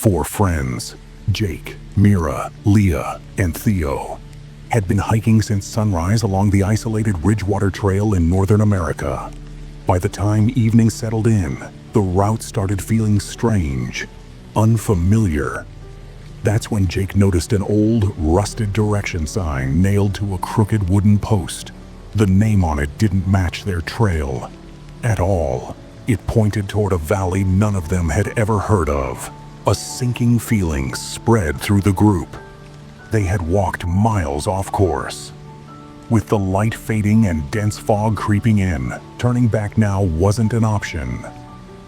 Four friends, Jake, Mira, Leah, and Theo, had been hiking since sunrise along the isolated Ridgewater Trail in northern America. By the time evening settled in, the route started feeling strange, unfamiliar. That's when Jake noticed an old, rusted direction sign nailed to a crooked wooden post. The name on it didn't match their trail at all. It pointed toward a valley none of them had ever heard of. A sinking feeling spread through the group. They had walked miles off course. With the light fading and dense fog creeping in, turning back now wasn't an option.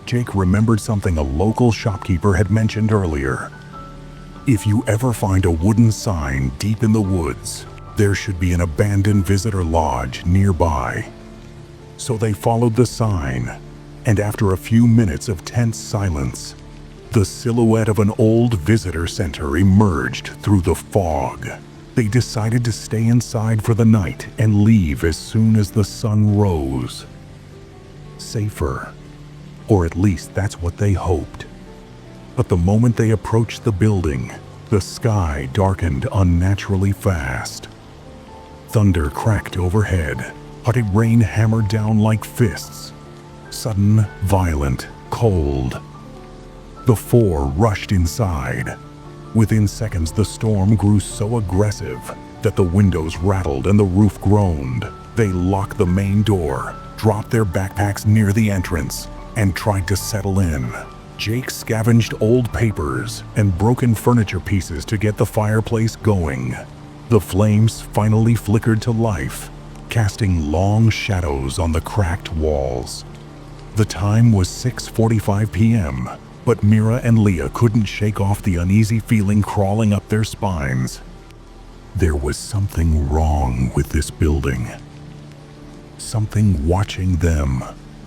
Jake remembered something a local shopkeeper had mentioned earlier. If you ever find a wooden sign deep in the woods, there should be an abandoned visitor lodge nearby. So they followed the sign, and after a few minutes of tense silence, the silhouette of an old visitor center emerged through the fog. They decided to stay inside for the night and leave as soon as the sun rose. Safer, or at least that's what they hoped. But the moment they approached the building, the sky darkened unnaturally fast. Thunder cracked overhead, but rain hammered down like fists. Sudden, violent, cold. The four rushed inside. Within seconds, the storm grew so aggressive that the windows rattled and the roof groaned. They locked the main door, dropped their backpacks near the entrance, and tried to settle in. Jake scavenged old papers and broken furniture pieces to get the fireplace going. The flames finally flickered to life, casting long shadows on the cracked walls. The time was 6:45 p.m., but Mira and Leah couldn't shake off the uneasy feeling crawling up their spines. There was something wrong with this building. Something watching them.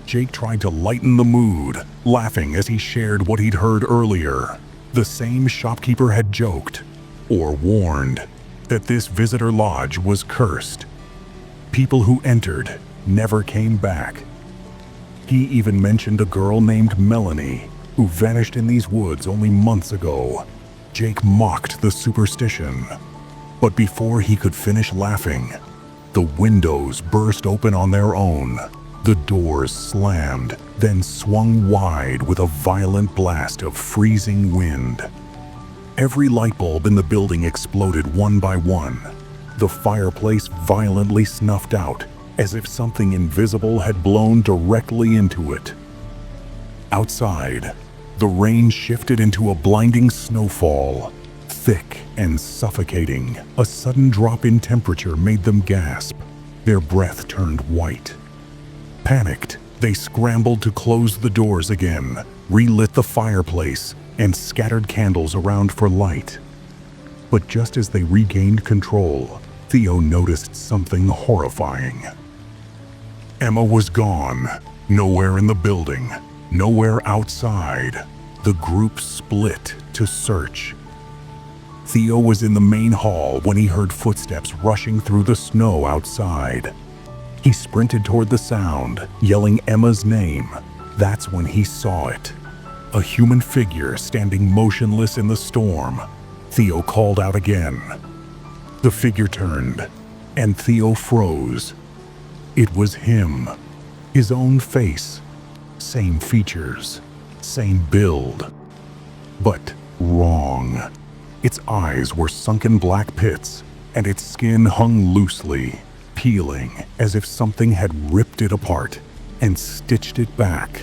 Jake tried to lighten the mood, laughing as he shared what he'd heard earlier. The same shopkeeper had joked, or warned, that this visitor lodge was cursed. People who entered never came back. He even mentioned a girl named Melanie, who vanished in these woods only months ago. Jake mocked the superstition. But before he could finish laughing, the windows burst open on their own. The doors slammed, then swung wide with a violent blast of freezing wind. Every light bulb in the building exploded one by one. The fireplace violently snuffed out, as if something invisible had blown directly into it. Outside, the rain shifted into a blinding snowfall, thick and suffocating. A sudden drop in temperature made them gasp. Their breath turned white. Panicked, they scrambled to close the doors again, relit the fireplace, and scattered candles around for light. But just as they regained control, Theo noticed something horrifying. Emma was gone. Nowhere in the building. Nowhere outside. The group split to search. Theo was in the main hall when he heard footsteps rushing through the snow outside. He sprinted toward the sound, yelling Emma's name. That's when he saw it. A human figure standing motionless in the storm. Theo called out again. The figure turned, and Theo froze. It was him. His own face. Same features, same build, but wrong. Its eyes were sunken black pits, and its skin hung loosely, peeling as if something had ripped it apart and stitched it back.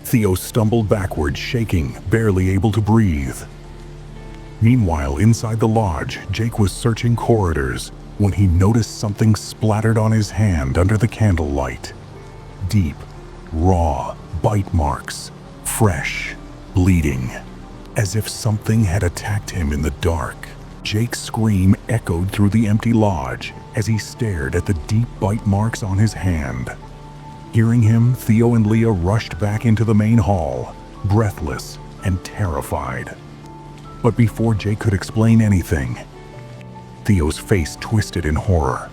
Theo stumbled backward, shaking, barely able to breathe. Meanwhile, inside the lodge, Jake was searching corridors when he noticed something splattered on his hand under the candlelight. Deep, raw bite marks, fresh, bleeding, as if something had attacked him in the dark. Jake's scream echoed through the empty lodge as he stared at the deep bite marks on his hand. Hearing him, Theo and Leah rushed back into the main hall, breathless and terrified. But before Jake could explain anything, Theo's face twisted in horror.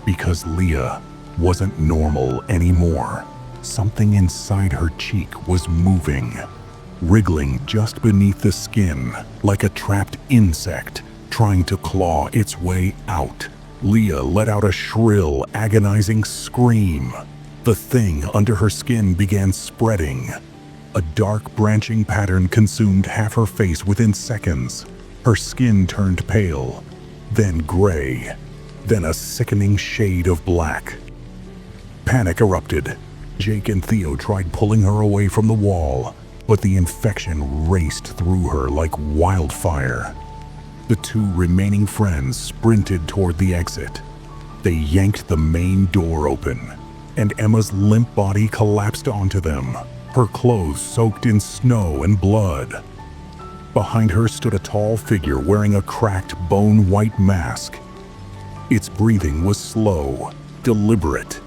Because Leah wasn't normal anymore. Something inside her cheek was moving, wriggling just beneath the skin like a trapped insect trying to claw its way out. Leah let out a shrill, agonizing scream. The thing under her skin began spreading. A dark branching pattern consumed half her face within seconds. Her skin turned pale, then gray, then a sickening shade of black. Panic erupted. Jake and Theo tried pulling her away from the wall, but the infection raced through her like wildfire. The two remaining friends sprinted toward the exit. They yanked the main door open, and Emma's limp body collapsed onto them, her clothes soaked in snow and blood. Behind her stood a tall figure wearing a cracked, bone-white mask. Its breathing was slow, deliberate,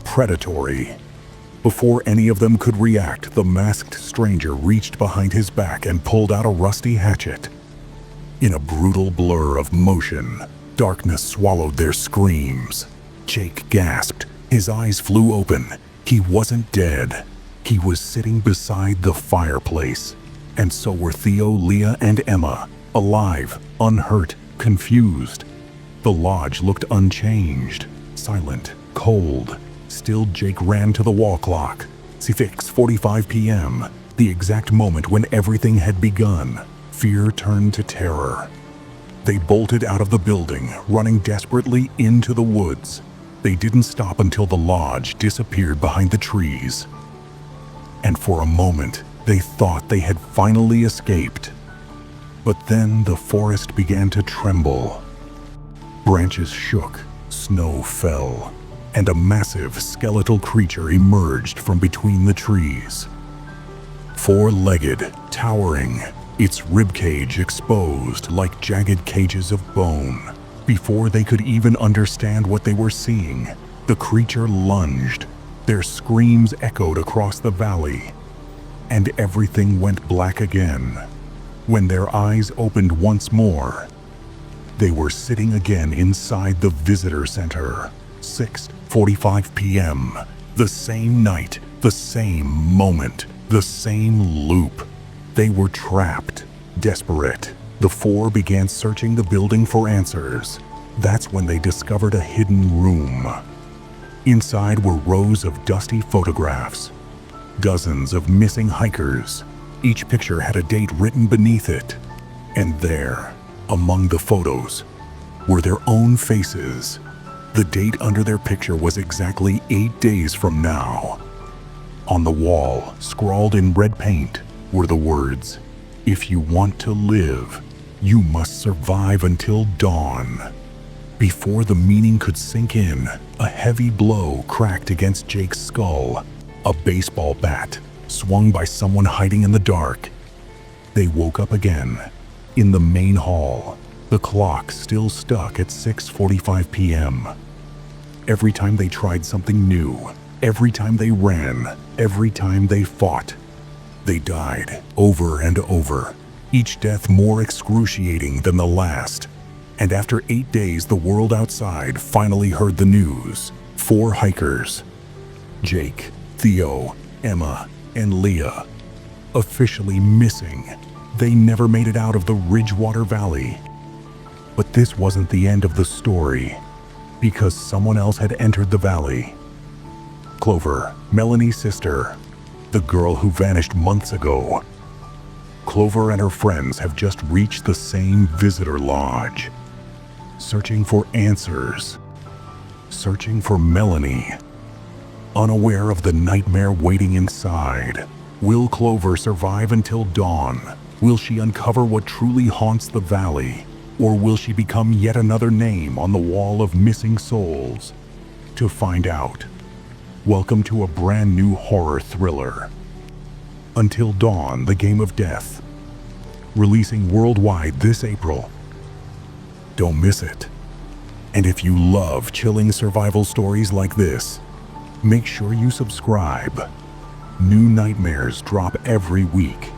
predatory. Before any of them could react, the masked stranger reached behind his back and pulled out a rusty hatchet. In a brutal blur of motion, darkness swallowed their screams. Jake gasped. His eyes flew open. He wasn't dead. He was sitting beside the fireplace. And so were Theo, Leah, and Emma, alive, unhurt, confused. The lodge looked unchanged, silent, cold. Still, Jake ran to the wall clock. 6:45 p.m., the exact moment when everything had begun. Fear turned to terror. They bolted out of the building, running desperately into the woods. They didn't stop until the lodge disappeared behind the trees. And for a moment, they thought they had finally escaped. But then the forest began to tremble. Branches shook, snow fell, and a massive skeletal creature emerged from between the trees. Four-legged, towering, its ribcage exposed like jagged cages of bone. Before they could even understand what they were seeing, the creature lunged. Their screams echoed across the valley, and everything went black again. When their eyes opened once more, they were sitting again inside the visitor center. 6:45 p.m. The same night, the same moment, the same loop. They were trapped, desperate. The four began searching the building for answers. That's when they discovered a hidden room. Inside were rows of dusty photographs, dozens of missing hikers. Each picture had a date written beneath it. And there, among the photos, were their own faces. The date under their picture was exactly 8 days from now. On the wall, scrawled in red paint, were the words, "If you want to live, you must survive until dawn." Before the meaning could sink in, a heavy blow cracked against Jake's skull. A baseball bat, swung by someone hiding in the dark. They woke up again. In the main hall, the clock still stuck at 6:45 p.m. Every time they tried something new, every time they ran, every time they fought, they died over and over, each death more excruciating than the last. And after 8 days, the world outside finally heard the news. 4 hikers, Jake, Theo, Emma, and Leah, officially missing. They never made it out of the Ridgewater Valley. But this wasn't the end of the story, because someone else had entered the valley. Clover, Melanie's sister, the girl who vanished months ago. Clover and her friends have just reached the same visitor lodge, searching for answers, searching for Melanie. Unaware of the nightmare waiting inside, will Clover survive until dawn? Will she uncover what truly haunts the valley? Or will she become yet another name on the wall of missing souls? To find out, welcome to a brand new horror thriller. Until Dawn, the Game of Death, releasing worldwide this April. Don't miss it. And if you love chilling survival stories like this, make sure you subscribe. New nightmares drop every week.